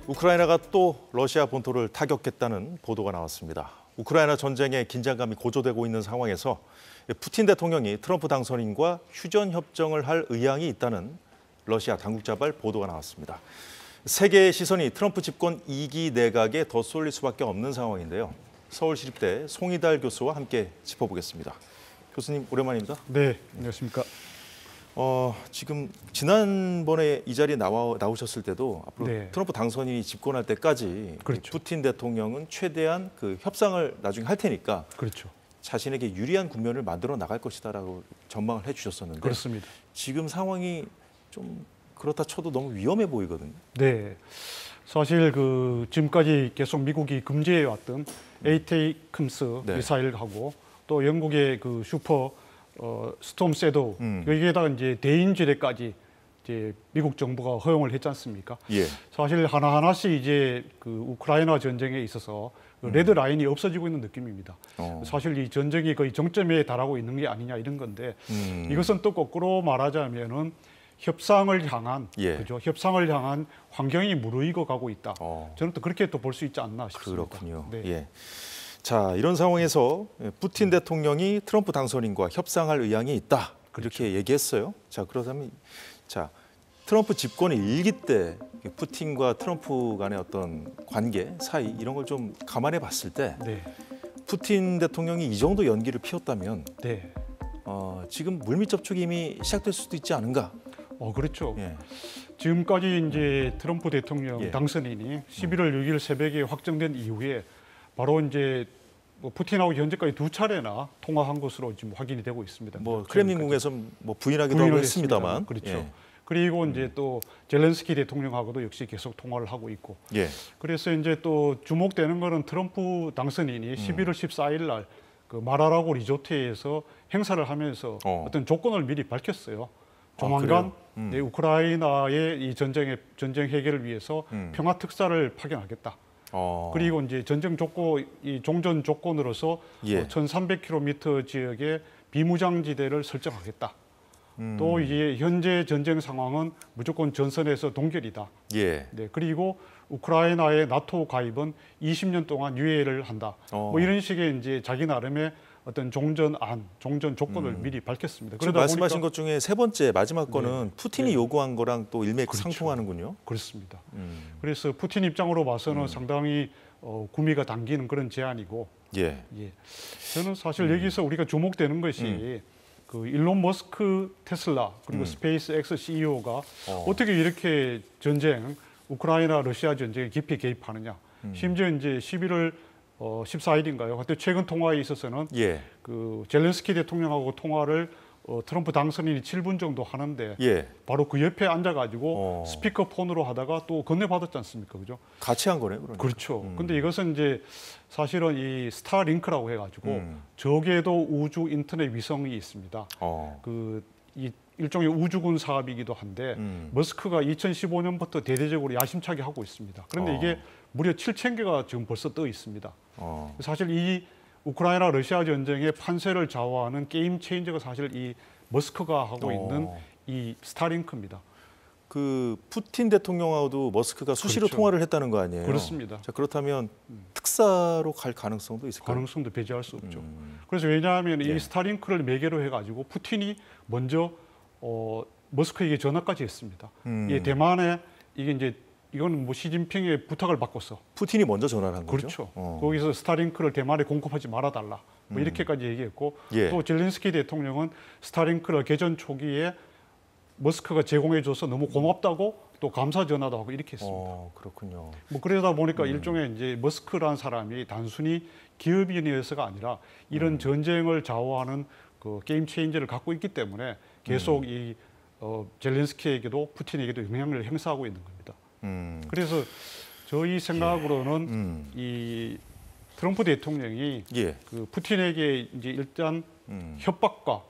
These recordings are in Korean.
우크라이나가 또 러시아 본토를 타격했다는 보도가 나왔습니다. 우크라이나 전쟁의 긴장감이 고조되고 있는 상황에서 푸틴 대통령이 트럼프 당선인과 휴전 협정을 할 의향이 있다는 러시아 당국자발 보도가 나왔습니다. 세계의 시선이 트럼프 집권 2기 내각에 더 쏠릴 수밖에 없는 상황인데요. 서울시립대 송이달 교수와 함께 짚어보겠습니다. 교수님 오랜만입니다. 네, 안녕하십니까. 지금 지난번에 이 자리에 나오셨을 때도 앞으로 네. 트럼프 당선인이 집권할 때까지 그렇죠. 푸틴 대통령은 최대한 그 협상을 나중에 할 테니까 그렇죠. 자신에게 유리한 국면을 만들어 나갈 것이다라고 전망을 해주셨었는데 그렇습니다. 지금 상황이 좀 그렇다 쳐도 너무 위험해 보이거든요. 네, 사실 지금까지 계속 미국이 금지해 왔던 에이테이큼스 네. 미사일하고 또 영국의 슈퍼 스톰 섀도우 여기에다가 이제 대인지대까지 이제 미국 정부가 허용을 했지 않습니까? 예. 사실 하나하나씩 이제 우크라이나 전쟁에 있어서 레드 라인이 없어지고 있는 느낌입니다. 사실 이 전쟁이 거의 정점에 달하고 있는 게 아니냐 이런 건데 이것은 또 거꾸로 말하자면은 협상을 향한 그죠? 협상을 향한 환경이 무르익어 가고 있다. 저는 또 그렇게 또 볼 수 있지 않나 싶습니다. 그렇군요. 네. 예. 자, 이런 상황에서 푸틴 대통령이 트럼프 당선인과 협상할 의향이 있다. 그렇죠. 이렇게 얘기했어요. 자, 그렇다면 트럼프 집권의 일기 때 푸틴과 트럼프 간의 어떤 관계, 사이 이런 걸 좀 감안해 봤을 때 네. 푸틴 대통령이 이 정도 연기를 피웠다면 네. 지금 물밑 접촉이 이미 시작될 수도 있지 않은가? 그렇죠. 예. 지금까지 이제 트럼프 대통령 당선인이 11월 6일 새벽에 확정된 이후에 바로 이제 푸틴하고 현재까지 2차례나 통화한 것으로 지금 확인이 되고 있습니다. 크렘린궁에서 부인하기도 하고 했습니다만. 그렇죠. 예. 그리고 이제 또 젤렌스키 대통령하고도 역시 계속 통화를 하고 있고. 예. 그래서 이제 또 주목되는 거는 트럼프 당선인이 11월 14일 날 마라라고 리조트에서 행사를 하면서 어떤 조건을 미리 밝혔어요. 조만간 우크라이나의 이 전쟁 해결을 위해서 평화 특사를 파견하겠다. 그리고 이제 이 종전 조건으로서 1,300km 지역에 비무장지대를 설정하겠다. 또 이제 현재 전쟁 상황은 무조건 전선에서 동결이다. 예. 네, 그리고 우크라이나의 나토 가입은 20년 동안 유예를 한다. 이런 식의 이제 자기 나름의 어떤 종전 조건을 미리 밝혔습니다. 지금 말씀하신 것 중에 세 번째 마지막 거는 푸틴이 요구한 거랑 또 일맥상통하는군요. 그렇습니다. 그래서 푸틴 입장으로 봐서는 상당히 구미가 당기는 그런 제안이고, 저는 사실 여기서 우리가 주목되는 것이 일론 머스크 테슬라 그리고 스페이스X CEO가 어떻게 이렇게 우크라이나 러시아 전쟁에 깊이 개입하느냐. 심지어 이제 11월 14일인가요? 그때 최근 통화에 있어서는 젤렌스키 대통령하고 통화를 트럼프 당선인이 7분 정도 하는데 바로 그 옆에 앉아가지고 스피커폰으로 하다가 또 건네받았지 않습니까? 그죠? 같이 한 거네요, 그러니까. 그렇죠. 근데 이것은 이제 사실은 이 스타링크라고 해가지고 저궤도 우주 인터넷 위성이 있습니다. 이 일종의 우주군 사업이기도 한데 머스크가 2015년부터 대대적으로 야심차게 하고 있습니다. 그런데 이게 무려 7,000개가 지금 벌써 떠 있습니다. 사실 이 우크라이나 러시아 전쟁의 판세를 좌우하는 게임 체인저가 사실 이 머스크가 하고 있는 이 스타링크입니다. 푸틴 대통령하고도 머스크가 수시로 통화를 했다는 거 아니에요? 그렇습니다. 자, 그렇다면 특사로 갈 가능성도 있을까요? 가능성도 배제할 수 없죠. 그래서 왜냐하면 이 스타링크를 매개로 해가지고 푸틴이 먼저 머스크에게 전화까지 했습니다. 대만에 이건 시진핑의 부탁을 받고서 푸틴이 먼저 전화를 한 거죠? 그렇죠. 거기서 스타링크를 대만에 공급하지 말아달라. 이렇게까지 얘기했고 또 젤렌스키 대통령은 스타링크를 개전 초기에 머스크가 제공해줘서 너무 고맙다고 또 감사 전화도 하고 이렇게 했습니다. 그렇군요. 그러다 보니까 일종의 이제 머스크라는 사람이 단순히 기업인이어서가 아니라 이런 전쟁을 좌우하는 게임 체인저를 갖고 있기 때문에 계속 이 젤렌스키에게도 푸틴에게도 영향을 행사하고 있는 겁니다. 그래서 저희 생각으로는 이 트럼프 대통령이 푸틴에게 이제 일단 협박과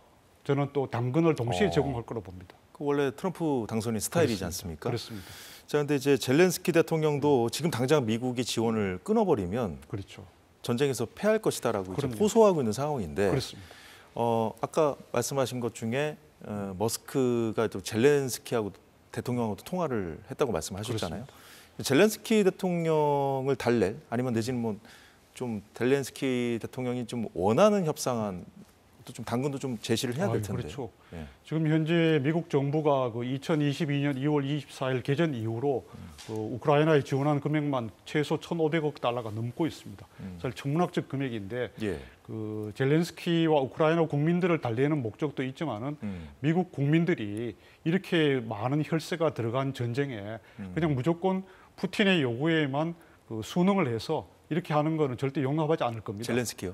저는 또 당근을 동시에 제공할 거로 봅니다. 원래 트럼프 당선인 스타일이지 않습니까? 그렇습니다. 자, 근데 이제 젤렌스키 대통령도 지금 당장 미국이 지원을 끊어버리면 전쟁에서 패할 것이다라고 이제 호소하고 있는 상황인데, 그렇습니다. 아까 말씀하신 것 중에 머스크가 또 젤렌스키하고 대통령하고도 통화를 했다고 말씀하셨잖아요. 그렇습니다. 젤렌스키 대통령을 달랠 아니면 내지는 뭐 좀 젤렌스키 대통령이 좀 원하는 협상안 좀 당근도 좀 제시를 해야 될 텐데. 그렇죠. 예. 지금 현재 미국 정부가 그 2022년 2월 24일 개전 이후로 그 우크라이나에 지원한 금액만 최소 1,500억 달러가 넘고 있습니다. 사실 천문학적 금액인데 예. 그 젤렌스키와 우크라이나 국민들을 달래는 목적도 있지만은 미국 국민들이 이렇게 많은 혈세가 들어간 전쟁에 그냥 무조건 푸틴의 요구에만 그 순응을 해서 이렇게 하는 거는 절대 용납하지 않을 겁니다. 젤렌스키요?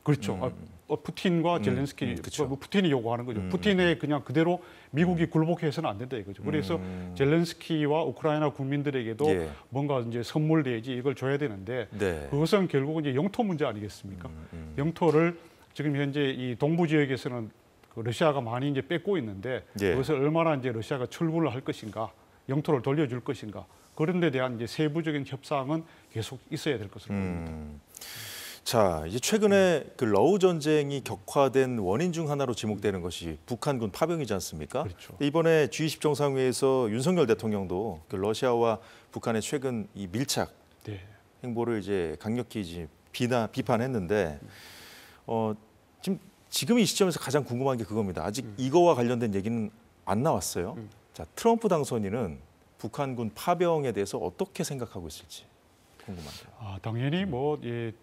그렇죠. 푸틴과 젤렌스키, 그렇죠. 푸틴이 요구하는 거죠. 푸틴에 그냥 그대로 미국이 굴복해서는 안 된다 이거죠. 그래서 젤렌스키와 우크라이나 국민들에게도 예. 뭔가 이제 선물 내지 이걸 줘야 되는데 네. 그것은 결국은 이제 영토 문제 아니겠습니까? 영토를 지금 현재 이 동부 지역에서는 그 러시아가 많이 이제 뺏고 있는데 예. 그것을 얼마나 이제 러시아가 철군을 할 것인가, 영토를 돌려줄 것인가 그런 데 대한 이제 세부적인 협상은 계속 있어야 될 것으로 보입니다. 자, 이제 최근에 그 러우 전쟁이 격화된 원인 중 하나로 지목되는 것이 북한군 파병이지 않습니까? 그렇죠. 이번에 G20 정상회의에서 윤석열 대통령도 그 러시아와 북한의 최근 이 밀착 네. 행보를 이제 강력히 이제 비판했는데, 지금 이 시점에서 가장 궁금한 게 그겁니다. 아직 이거와 관련된 얘기는 안 나왔어요. 자, 트럼프 당선인은 북한군 파병에 대해서 어떻게 생각하고 있을지 궁금합니다. 당연히 뭐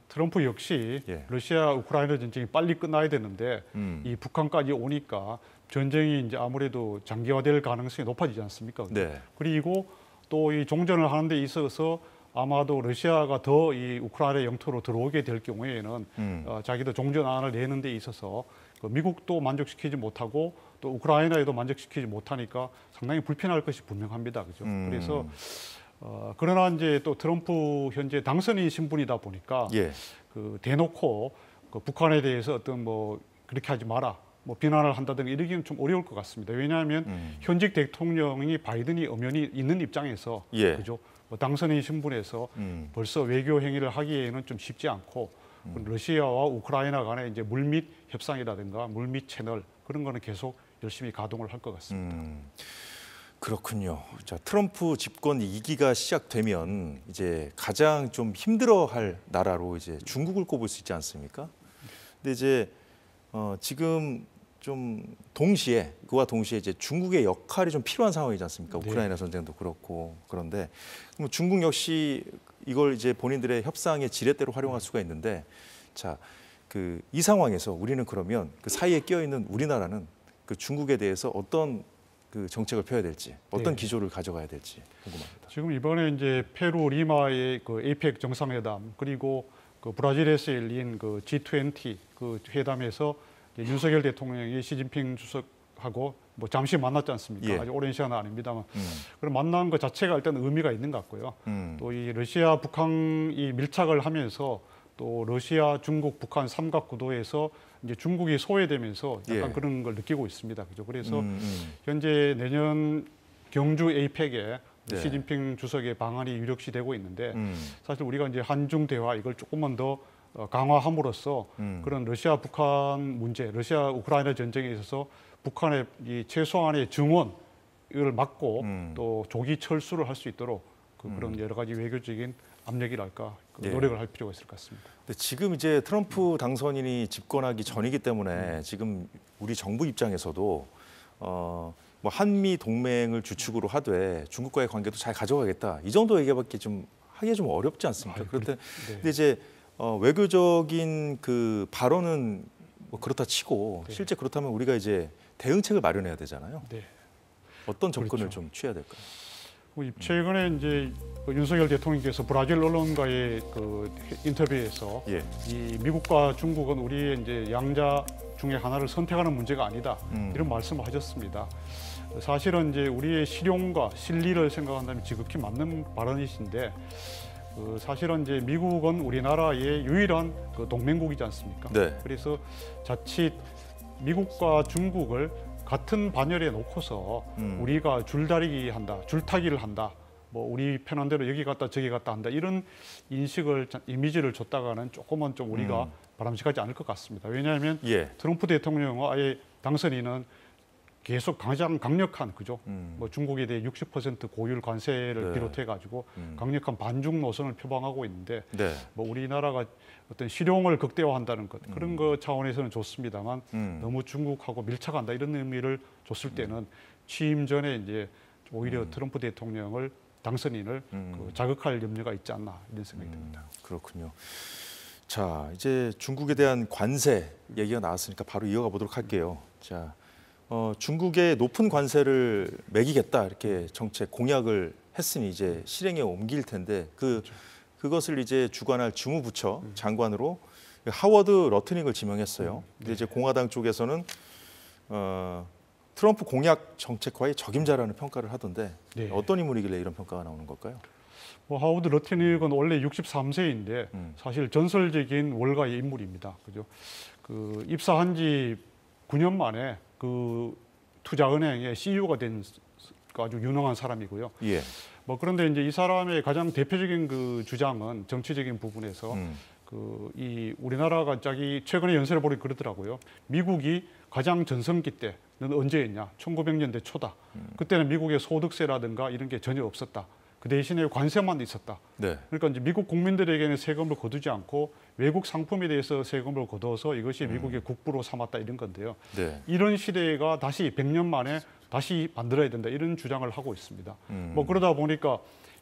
트럼프 역시 예. 러시아 우크라이나 전쟁이 빨리 끝나야 되는데 이 북한까지 오니까 전쟁이 이제 아무래도 장기화될 가능성이 높아지지 않습니까? 네. 그리고 또 이 종전을 하는 데 있어서 아마도 러시아가 더 이 우크라이나 영토로 들어오게 될 경우에는 자기도 종전안을 내는 데 있어서 그 미국도 만족시키지 못하고 또 우크라이나에도 만족시키지 못하니까 상당히 불편할 것이 분명합니다. 그죠? 그래서 그러나 이제 또 트럼프 현재 당선인 신분이다 보니까 예. 그 대놓고 그 북한에 대해서 어떤 뭐 그렇게 하지 마라 뭐 비난을 한다든가 이러기는 좀 어려울 것 같습니다. 왜냐하면 현직 대통령이 바이든이 엄연히 있는 입장에서 예. 그죠? 뭐 당선인 신분에서 벌써 외교 행위를 하기에는 좀 쉽지 않고 러시아와 우크라이나 간의 이제 물밑 협상이라든가 물밑 채널 그런 거는 계속 열심히 가동을 할 것 같습니다. 그렇군요. 자, 트럼프 집권 2기가 시작되면 이제 가장 좀 힘들어할 나라로 이제 중국을 꼽을 수 있지 않습니까? 근데 이제 지금 좀 그와 동시에 이제 중국의 역할이 좀 필요한 상황이지 않습니까? 우크라이나 전쟁도 그렇고 그런데 그럼 중국 역시 이걸 이제 본인들의 협상의 지렛대로 활용할 수가 있는데 자, 이 상황에서 우리는 그러면 그 사이에 끼어 있는 우리나라는 그 중국에 대해서 어떤 그 정책을 펴야 될지, 어떤 기조를 가져가야 될지 궁금합니다. 지금 이번에 이제 페루 리마의 그 에이펙 정상회담 그리고 그 브라질에서 열린 그 G20 그 회담에서 윤석열 대통령이 시진핑 주석하고 뭐 잠시 만났지 않습니까? 예. 아주 오랜 시간은 아닙니다만 그런 만난 것 자체가 일단 의미가 있는 것 같고요. 또 이 러시아 북한이 밀착을 하면서 또 러시아, 중국, 북한 삼각 구도에서 이제 중국이 소외되면서 약간 그런 걸 느끼고 있습니다. 그죠? 그래서 현재 내년 경주 에이펙에 시진핑 주석의 방안이 유력시되고 있는데 사실 우리가 이제 한중 대화 이걸 조금만 더 강화함으로써 그런 러시아 북한 문제, 러시아 우크라이나 전쟁에 있어서 북한의 이 최소한의 증원 이걸 막고 또 조기 철수를 할 수 있도록 그런 여러 가지 외교적인 압력이랄까 노력을 할 필요가 있을 것 같습니다. 근데 지금 이제 트럼프 당선인이 집권하기 전이기 때문에 지금 우리 정부 입장에서도 뭐 한미 동맹을 주축으로 하되 중국과의 관계도 잘 가져가겠다 이 정도 얘기밖에 좀 하기 좀 어렵지 않습니까? 그런데 근데 이제 외교적인 그 발언은 뭐 그렇다 치고 실제 그렇다면 우리가 이제 대응책을 마련해야 되잖아요. 어떤 접근을 좀 취해야 될까요? 최근에 이제 윤석열 대통령께서 브라질 언론과의 그 인터뷰에서 이 미국과 중국은 우리의 이제 양자 중에 하나를 선택하는 문제가 아니다 이런 말씀을 하셨습니다. 사실은 이제 우리의 실용과 실리를 생각한다면 지극히 맞는 발언이신데 사실은 이제 미국은 우리나라의 유일한 그 동맹국이지 않습니까? 그래서 자칫 미국과 중국을 같은 반열에 놓고서 우리가 줄다리기 한다, 줄타기를 한다, 뭐 우리 편한 대로 여기 갔다 저기 갔다 한다 이런 인식을 이미지를 줬다가는 조금은 좀 우리가 바람직하지 않을 것 같습니다. 왜냐하면 트럼프 대통령과 아예 당선인은 계속 가장 강력한 그죠. 뭐 중국에 대해 60% 고율 관세를 네. 비롯해 가지고 강력한 반중 노선을 표방하고 있는데 네. 뭐 우리나라가 어떤 실용을 극대화한다는 것 그런 거 차원에서는 좋습니다만 너무 중국하고 밀착한다 이런 의미를 줬을 때는 취임 전에 이제 오히려 트럼프 대통령을 당선인을 그 자극할 염려가 있지 않나 이런 생각이 듭니다. 그렇군요. 자, 이제 중국에 대한 관세 얘기가 나왔으니까 바로 이어가 보도록 할게요. 자, 중국의 높은 관세를 매기겠다 이렇게 정책 공약을 했으니 이제 실행에 옮길 텐데 그것을 이제 주관할 주무부처 장관으로 하워드 러트닉을 지명했어요. 근데 이제 공화당 쪽에서는 트럼프 공약 정책과의 적임자라는 평가를 하던데 네. 어떤 인물이길래 이런 평가가 나오는 걸까요? 뭐 하워드 러트닉은 원래 63세인데 사실 전설적인 월가의 인물입니다. 그죠? 그 입사한 지 9년 만에 그 투자은행의 CEO가 된 아주 유능한 사람이고요. 예. 뭐 그런데 이제 이 사람의 가장 대표적인 그 주장은 정치적인 부분에서 이 우리나라가 자기 최근에 연설을 보니 그러더라고요. 미국이 가장 전성기 때는 언제였냐? 1900년대 초다. 그때는 미국의 소득세라든가 이런 게 전혀 없었다. 그 대신에 관세만 있었다. 네. 그러니까 이제 미국 국민들에게는 세금을 거두지 않고 외국 상품에 대해서 세금을 거둬서 이것이 미국의 국부로 삼았다 이런 건데요. 네. 이런 시대가 다시 100년 만에 다시 만들어야 된다 이런 주장을 하고 있습니다. 뭐 그러다 보니까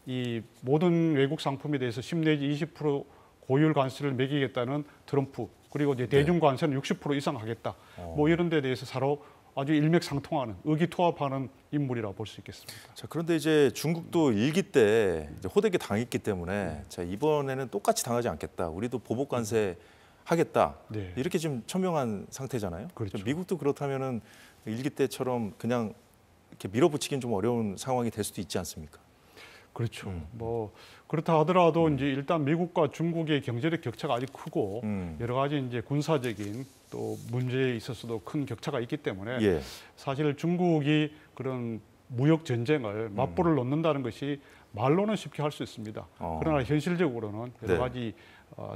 이 모든 외국 상품에 대해서 10 내지 20% 고율 관세를 매기겠다는 트럼프 그리고 이제 대중 관세는 60% 이상 하겠다. 뭐 이런 데 대해서 서로 아주 일맥상통하는 의기투합하는 인물이라고 볼 수 있겠습니다. 자, 그런데 이제 중국도 일기 때 이제 호되게 당했기 때문에 자, 이번에는 똑같이 당하지 않겠다. 우리도 보복 관세 하겠다. 네. 이렇게 지금 천명한 상태잖아요. 그렇죠. 미국도 그렇다면은 일기 때처럼 그냥 이렇게 밀어붙이긴 좀 어려운 상황이 될 수도 있지 않습니까? 그렇죠. 뭐 그렇다 하더라도 이제 일단 미국과 중국의 경제력 격차가 아직 크고 여러 가지 이제 군사적인 또 문제에 있어서도 큰 격차가 있기 때문에 예. 사실 중국이 그런 무역 전쟁을 맞불을 놓는다는 것이 말로는 쉽게 할 수 있습니다. 그러나 현실적으로는 여러 네. 가지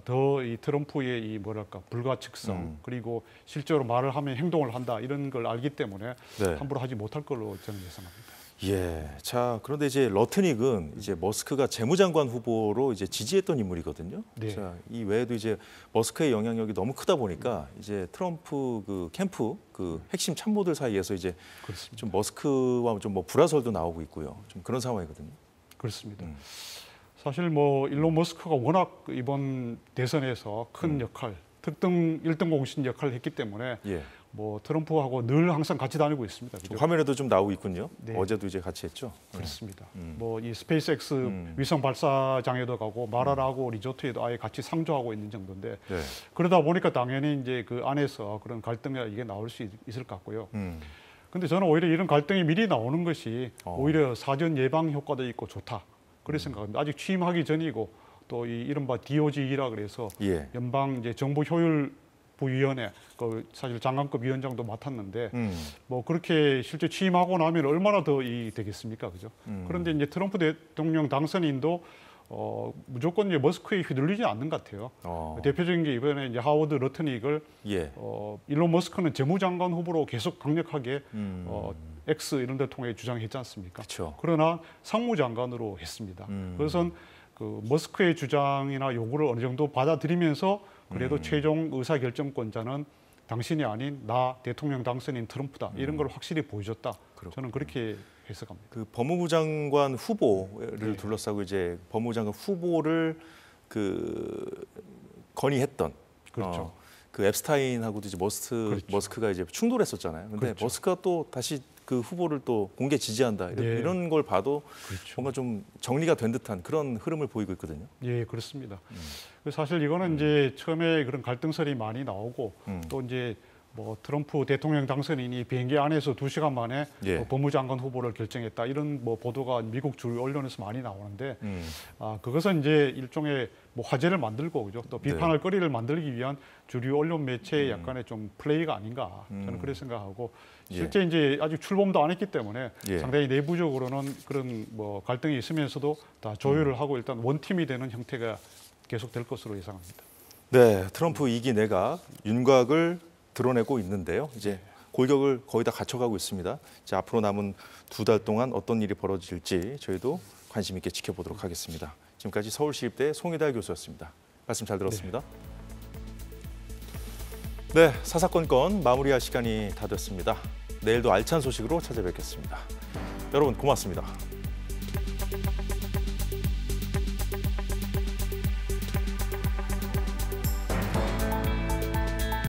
더 이 트럼프의 이 뭐랄까 불가측성 그리고 실제로 말을 하면 행동을 한다 이런 걸 알기 때문에 네. 함부로 하지 못할 걸로 저는 예상합니다. 예. 자, 그런데 이제 러트닉은 이제 머스크가 재무장관 후보로 이제 지지했던 인물이거든요. 네. 자, 이 외에도 이제 머스크의 영향력이 너무 크다 보니까 이제 트럼프 그 캠프 그 핵심 참모들 사이에서 이제 그렇습니다. 좀 머스크와 좀 뭐 불화설도 나오고 있고요. 좀 그런 상황이거든요. 그렇습니다. 사실 뭐 일론 머스크가 워낙 이번 대선에서 큰 역할, 특등 1등 공신 역할을 했기 때문에 예. 뭐 트럼프하고 늘 항상 같이 다니고 있습니다. 그죠? 화면에도 좀 나오고 있군요. 네. 어제도 이제 같이 했죠. 그렇습니다. 뭐 이 스페이스X 위성 발사장에도 가고 마라라고 리조트에도 아예 같이 상주하고 있는 정도인데 네. 그러다 보니까 당연히 이제 그 안에서 그런 갈등이 이게 나올 수 있을 것 같고요. 근데 저는 오히려 이런 갈등이 미리 나오는 것이 오히려 사전 예방 효과도 있고 좋다. 그렇게 생각합니다. 아직 취임하기 전이고 또 이 이른바 DOGE라 그래서 예. 연방 이제 정부 효율부위원회 그 사실 장관급 위원장도 맡았는데 뭐 그렇게 실제 취임하고 나면 얼마나 더 이 되겠습니까, 그죠? 그런데 이제 트럼프 대통령 당선인도 무조건 이제 머스크에 휘둘리지 않는 것 같아요. 대표적인 게 이번에 이제 하워드 러트닉을 예. 일론 머스크는 재무장관 후보로 계속 강력하게 X 이런 데 통해 주장했지 않습니까? 그쵸. 그러나 상무장관으로 했습니다. 그것은 그 머스크의 주장이나 요구를 어느 정도 받아들이면서 그래도 최종 의사결정권자는 당신이 아닌 나 대통령 당선인 트럼프다. 이런 걸 확실히 보여줬다. 저는 그렇게 해석합니다. 그 법무부 장관 후보를 네. 둘러싸고 이제 법무부 장관 후보를 그 건의했던 그렇죠. 그 앱스타인하고도 이제 그렇죠. 머스크가 이제 충돌했었잖아요. 근데 그렇죠. 머스크가 또 다시 그 후보를 또 공개 지지한다 네. 이런 걸 봐도 그렇죠. 뭔가 좀 정리가 된 듯한 그런 흐름을 보이고 있거든요. 예, 그렇습니다. 사실 이거는 이제 처음에 그런 갈등설이 많이 나오고 또 이제 뭐 트럼프 대통령 당선인이 비행기 안에서 2시간 만에 예. 법무장관 후보를 결정했다 이런 뭐 보도가 미국 주요 언론에서 많이 나오는데 그것은 이제 일종의 뭐 화제를 만들고 그죠 또 비판할 거리를 만들기 위한 주류 언론 매체의 약간의 좀 플레이가 아닌가 저는 그렇게 생각하고 실제 이제 아직 출범도 안 했기 때문에 예. 상당히 내부적으로는 그런 뭐 갈등이 있으면서도 다 조율을 하고 일단 원팀이 되는 형태가 계속될 것으로 예상합니다. 네, 트럼프 2기 내각 윤곽을 드러내고 있는데요. 이제 골격을 거의 다 갖춰가고 있습니다. 자, 앞으로 남은 2달 동안 어떤 일이 벌어질지 저희도 관심 있게 지켜보도록 하겠습니다. 지금까지 서울시립대 송희달 교수였습니다. 말씀 잘 들었습니다. 네, 사사건건 마무리할 시간이 다 됐습니다. 내일도 알찬 소식으로 찾아뵙겠습니다. 여러분 고맙습니다.